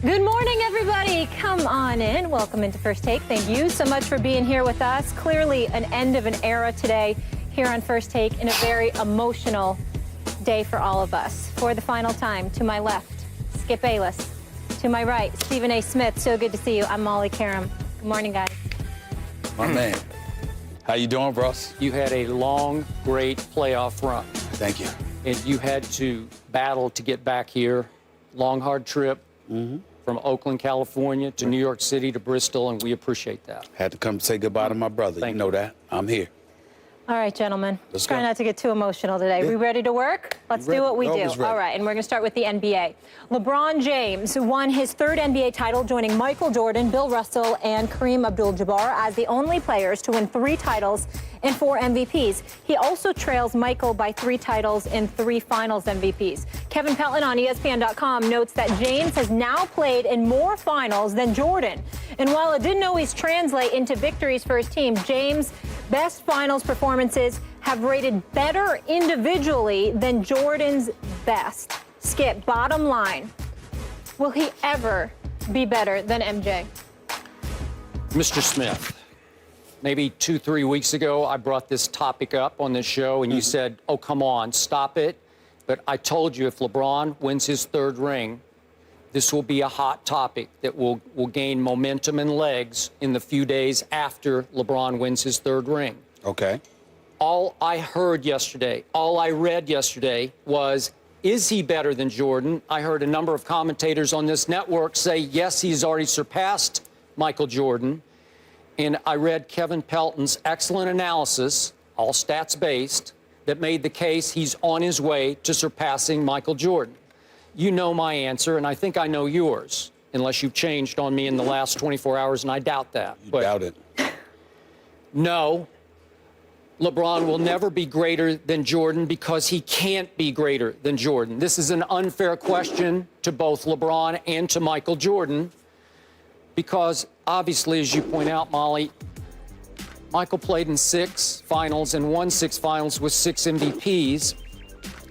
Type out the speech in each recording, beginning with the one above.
Good morning, everybody. Come on in. Welcome into First Take. Thank you so much for being here with us. Clearly an end of an era today here on First Take, and a very emotional day for all of us. For the final time, to my left, Skip Bayless. To my right, Stephen A. Smith. So good to see you. I'm Molly Karam. Good morning, guys. My man. How you doing, bros? You had a long, great playoff run. Thank you. And you had to battle to get back here. Long, hard trip from Oakland, California to New York City to Bristol, and we appreciate that. Had to come say goodbye to my brother. Thank you know that. I'm here. All right, gentlemen. Let's Try go. not to get too emotional today. Yeah. We ready to work? Let's do what we do. Always ready. All right, and we're going to start with the NBA. LeBron James won his third NBA title, joining Michael Jordan, Bill Russell, and Kareem Abdul-Jabbar as the only players to win 3 titles and 4 MVPs. He also trails Michael by 3 titles and 3 Finals MVPs. Kevin Pelton on ESPN.com notes that James has now played in more finals than Jordan. And while it didn't always translate into victories for his team, James' best finals performances have rated better individually than Jordan's best. Skip, bottom line, will he ever be better than MJ? Mr. Smith, maybe 2-3 weeks ago, I brought this topic up on this show, and you said, oh, come on, stop it. But I told you if LeBron wins his 3rd ring, this will be a hot topic that will gain momentum and legs in the few days after LeBron wins his 3rd ring. Okay. All I heard yesterday, all I read yesterday was, is he better than Jordan? I heard a number of commentators on this network say, yes, he's already surpassed Michael Jordan. And I read Kevin Pelton's excellent analysis, all stats-based, that made the case he's on his way to surpassing Michael Jordan. You know my answer, and I think I know yours, unless you've changed on me in the last 24 hours, and I doubt that. You doubt it. No, LeBron will never be greater than Jordan because he can't be greater than Jordan. This is an unfair question to both LeBron and to Michael Jordan because, obviously, as you point out, Molly, Michael played in 6 finals and won 6 finals with 6 MVPs.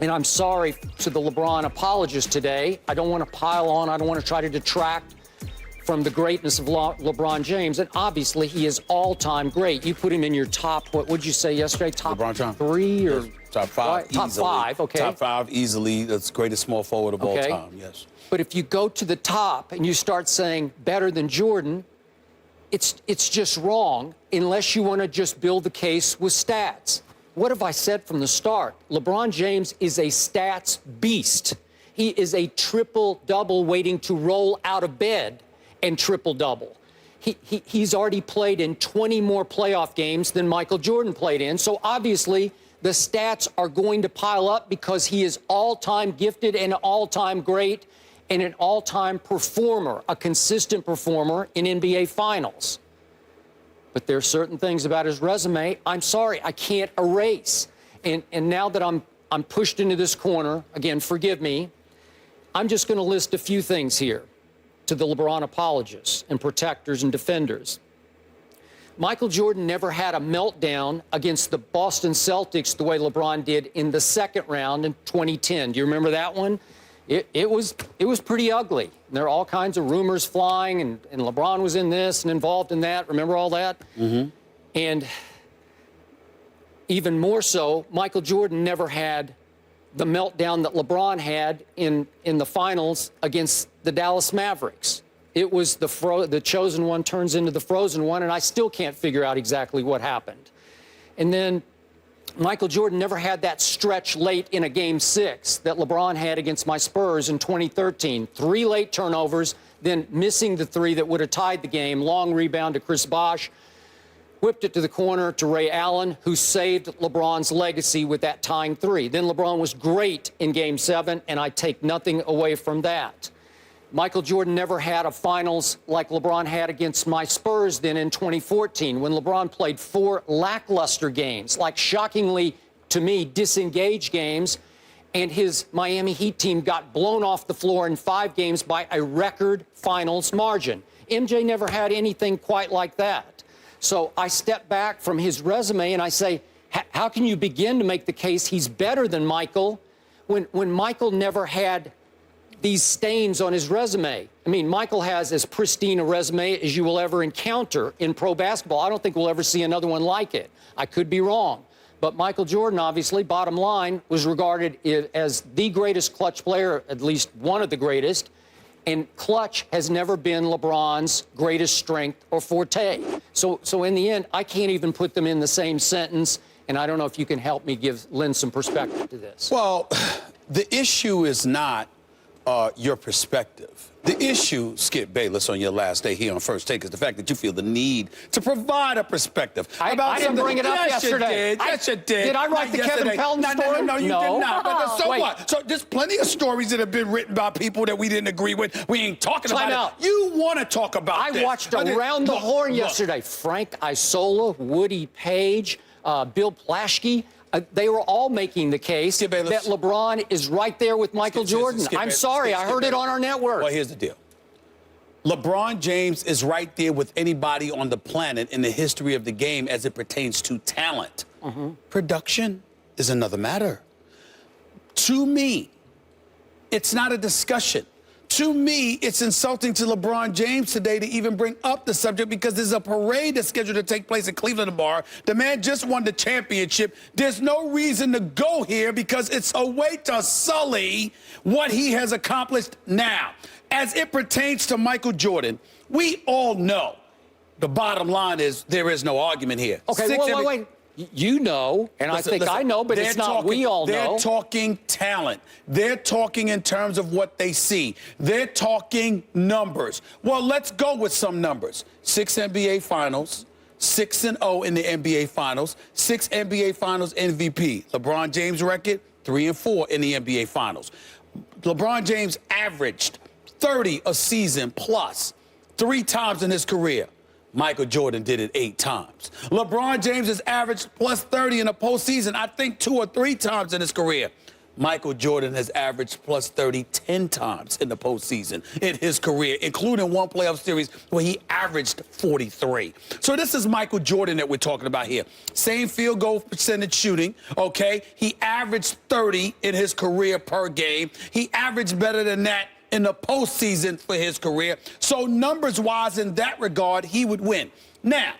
And I'm sorry to the LeBron apologists today. I don't want to pile on. I don't want to try to detract from the greatness of LeBron James. And obviously, he is all-time great. You put him in your top, what would you say yesterday? Top LeBron James. 3 or? Top 5 Top easily. 5, okay. Top 5 easily. That's the greatest small forward of all time, yes. But if you go to the top and you start saying better than Jordan, it's just wrong unless you want to just build the case with stats. What have I said from the start? LeBron James is a stats beast. He is a triple-double waiting to roll out of bed and triple-double. He's already played in 20 more playoff games than Michael Jordan played in. So obviously, the stats are going to pile up because he is all-time gifted and all-time great and an all-time performer, a consistent performer in NBA Finals. But there are certain things about his resume, I'm sorry, I can't erase. And now that I'm pushed into this corner, again, forgive me, I'm just going to list a few things here to the LeBron apologists and protectors and defenders. Michael Jordan never had a meltdown against the Boston Celtics the way LeBron did in the 2nd round in 2010. Do you remember that one? It was pretty ugly. There are all kinds of rumors flying, and LeBron was in this and involved in that. Remember all that? And even more so, Michael Jordan never had the meltdown that LeBron had in the finals against the Dallas Mavericks. It was the chosen one turns into the frozen one, and I still can't figure out exactly what happened. And then Michael Jordan never had that stretch late in a Game 6 that LeBron had against my Spurs in 2013. 3 late turnovers, then missing the 3 that would have tied the game. Long rebound to Chris Bosh. Whipped it to the corner to Ray Allen, who saved LeBron's legacy with that tying 3. Then LeBron was great in Game 7, and I take nothing away from that. Michael Jordan never had a finals like LeBron had against my Spurs then in 2014, when LeBron played 4 lackluster games, like shockingly, to me, disengaged games, and his Miami Heat team got blown off the floor in 5 games by a record finals margin. MJ never had anything quite like that. So I step back from his resume and I say, how can you begin to make the case he's better than Michael when Michael never had these stains on his resume. I mean, Michael has as pristine a resume as you will ever encounter in pro basketball. I don't think we'll ever see another one like it. I could be wrong. But Michael Jordan, obviously, bottom line, was regarded as the greatest clutch player, at least one of the greatest. And clutch has never been LeBron's greatest strength or forte. So in the end, I can't even put them in the same sentence. And I don't know if you can help me lend some perspective to this. Well, the issue is not your perspective. The issue, Skip Bayless, on your last day here on First Take is the fact that you feel the need to provide a perspective. I didn't bring it up yesterday. Yes, you did. Did I write the Kevin Pelton story? No, you did not. But so Wait. what? So there's plenty of stories that have been written by people that we didn't agree with. We ain't talking Time about out. it. You want to talk about this. I watched Around the Horn yesterday. Frank Isola, Woody Page, Bill Plaschke. They were all making the case that LeBron is right there with Michael Jordan. I'm sorry, I heard it on our network. Well, here's the deal. LeBron James is right there with anybody on the planet in the history of the game as it pertains to talent. Production is another matter. To me, it's not a discussion. To me, it's insulting to LeBron James today to even bring up the subject because there's a parade that's scheduled to take place at Cleveland tomorrow. The man just won the championship. There's no reason to go here because it's a way to sully what he has accomplished now. As it pertains to Michael Jordan, we all know the bottom line is there is no argument here. Okay, wait. You know, and listen, I think I know, but it's not we all know. They're talking talent. They're talking in terms of what they see. They're talking numbers. Well, let's go with some numbers. 6 NBA Finals, 6-0 in the NBA Finals, 6 NBA Finals MVP. LeBron James record, 3-4 in the NBA Finals. LeBron James averaged 30 a season plus 3 times in his career. Michael Jordan did it 8 times. LeBron James has averaged plus 30 in a postseason, I think 2 or 3 times in his career. Michael Jordan has averaged plus 30 10 times in the postseason in his career, including one playoff series where he averaged 43. So this is Michael Jordan that we're talking about here. Same field goal percentage shooting, okay? He averaged 30 in his career per game. He averaged better than that in the postseason for his career. So numbers-wise, in that regard, he would win. Now,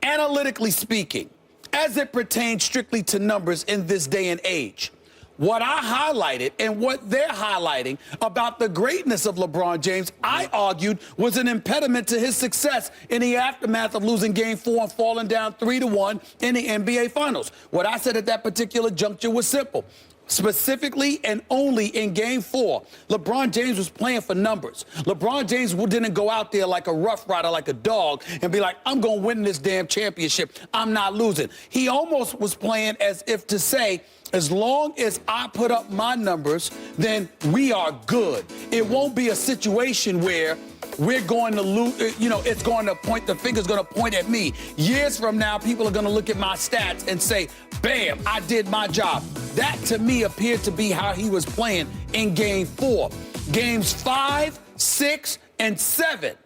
analytically speaking, as it pertains strictly to numbers in this day and age, what I highlighted and what they're highlighting about the greatness of LeBron James, I argued was an impediment to his success in the aftermath of losing Game 4 and falling down 3-1 in the NBA Finals. What I said at that particular juncture was simple. Specifically and only in Game 4, LeBron James was playing for numbers. LeBron James didn't go out there like a rough rider, like a dog, and be like, I'm going to win this damn championship. I'm not losing. He almost was playing as if to say, as long as I put up my numbers, then we are good. It won't be a situation where we're going to lose, it's going to point, the finger's going to point at me. Years from now, people are going to look at my stats and say, bam, I did my job. That, to me, appeared to be how he was playing in Game 4. Games 5, 6, and 7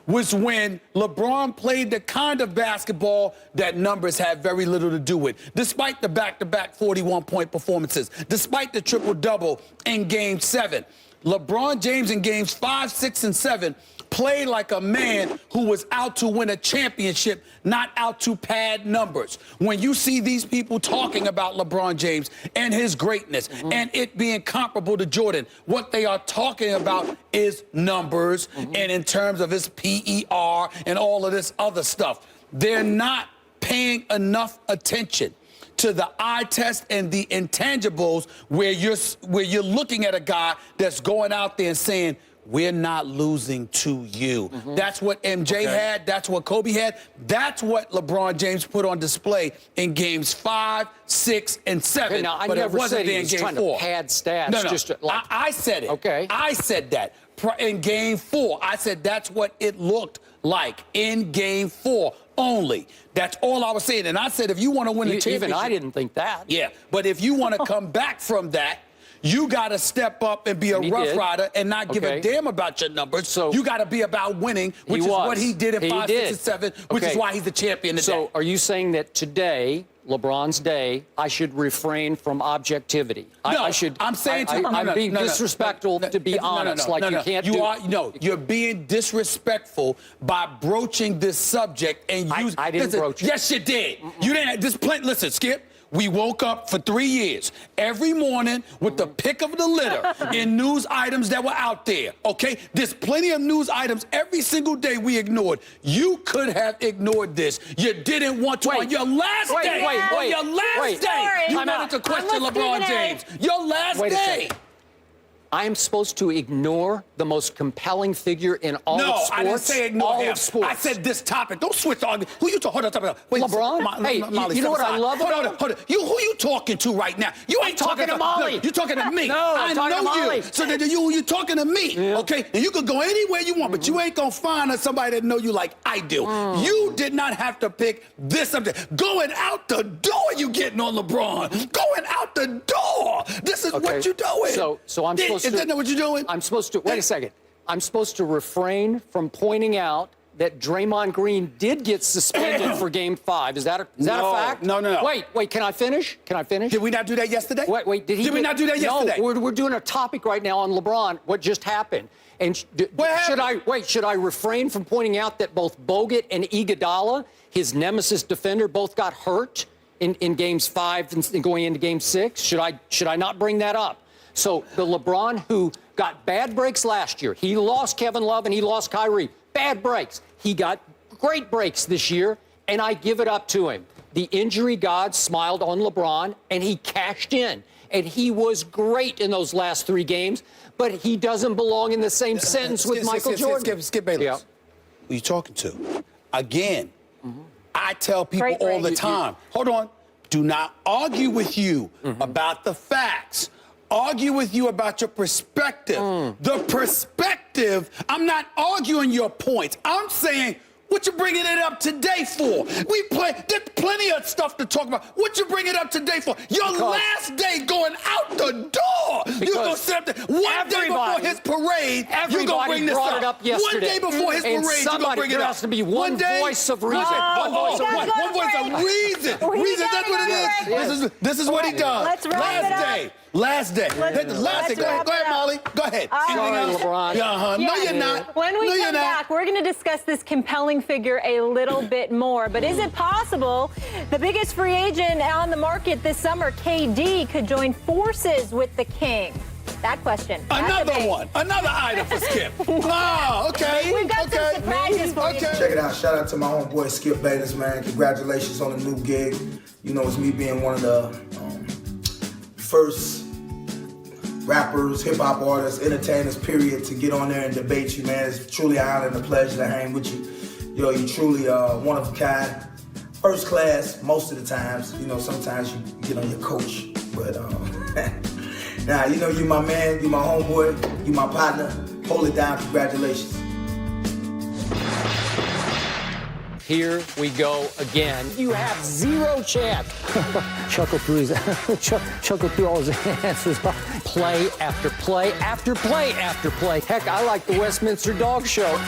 was when LeBron played the kind of basketball that numbers had very little to do with. Despite the back-to-back 41-point performances, despite the triple-double in Game 7, LeBron James in Games 5, 6, and 7 played like a man who was out to win a championship, not out to pad numbers. When you see these people talking about LeBron James and his greatness and it being comparable to Jordan, what they are talking about is numbers and in terms of his PER and all of this other stuff. They're not paying enough attention to the eye test and the intangibles where you're looking at a guy that's going out there and saying, we're not losing to you. That's what MJ had. That's what Kobe had. That's what LeBron James put on display in Games 5, 6, and 7. Okay, now, I but never it wasn't said there he in was Game trying 4. to pad stats. No. Just like, I said it. Okay. I said that in Game 4. I said that's what it looked like in Game 4 only. That's all I was saying. And I said if you want to win the championship. Even I didn't think that. Yeah, but if you want to come back from that, you got to step up and be a rough rider and not give a damn about your numbers. So you got to be about winning, which is what he did in 5, 6, and 7, which is why he's the champion today. So are you saying that today LeBron's day, I should refrain from objectivity. I'm saying I'm being disrespectful, to be honest. You're being disrespectful by broaching this subject and using. I didn't broach it. Yes, you did. You didn't. Listen, Skip. We woke up for 3 years every morning with the pick of the litter in news items that were out there, okay? There's plenty of news items every single day we ignored. You could have ignored this. You didn't want to. On your last day, on your last day, you wanted to question LeBron James. Your last day. I am supposed to ignore the most compelling figure in all of sports? No, I didn't say ignore all him. of sports. I said this topic. Don't switch the argument. Who you talking? Hold on. Wait, LeBron? Hey, Molly, you know what I love about him? Hold on. Who you talking to right now? You ain't talking to Molly. No, you're talking to me. No, I'm talking to Molly. You. So you're talking to me, okay? And you can go anywhere you want, but you ain't gonna find somebody that know you like I do. You did not have to pick this subject. Going out the door, you getting on LeBron. Going out the door. This is what you're doing. So I'm supposed to. Is that what you're doing? I'm supposed to. Wait a second. I'm supposed to refrain from pointing out that Draymond Green did get suspended for Game 5. Is that a fact? No. Wait. Can I finish? Did we not do that yesterday? Wait. Did we not do that yesterday? No. We're doing a topic right now on LeBron. What just happened? And should I refrain from pointing out that both Bogut and Iguodala, his nemesis defender, both got hurt in Games 5 and going into Game 6? Should I not bring that up? So the LeBron who got bad breaks last year, he lost Kevin Love and he lost Kyrie. Bad breaks. He got great breaks this year, and I give it up to him. The injury gods smiled on LeBron, and he cashed in. And he was great in those last 3 games, but he doesn't belong in the same sentence with Michael Jordan. Skip Bayless. Yeah. Who are you talking to? Again, I tell people all the time, hold on, do not argue with you about the facts. Argue with you about your perspective. The perspective, I'm not arguing your points. I'm saying, what you bringing it up today for? There's plenty of stuff to talk about. What you bring it up today for? Your last day going out the door. You're going to sit up there. One day before his parade, you're going to bring this brought it up yesterday. One day before his parade, you're going to bring it up. There has to be one voice of reason. One voice of reason. Reason, that's what it is. This is what he does. Let's wrap it up. Last day. Go ahead, Molly. Go ahead. Sorry, LeBron. No, you're not. When we come back, we're going to discuss this compelling figure a little bit more. But is it possible the biggest free agent on the market this summer, KD, could join forces with the King? That question. Another item for Skip. Oh, okay. We've got some surprises for you. Check it out. Shout out to my homeboy Skip Bayless, man. Congratulations on the new gig. You know, it's me being one of the first rappers, hip-hop artists, entertainers, period, to get on there and debate you, man. It's truly an honor and a pleasure to hang with you. Yo, you truly one of a kind. First class most of the times. You know, sometimes you get on your coach. But, nah, you know, you my man, you my homeboy, you my partner. Hold it down. Congratulations. Here we go again. You have zero chance. Chuckle through all his answers. Play after play after play after play. Heck, I like the Westminster Dog Show.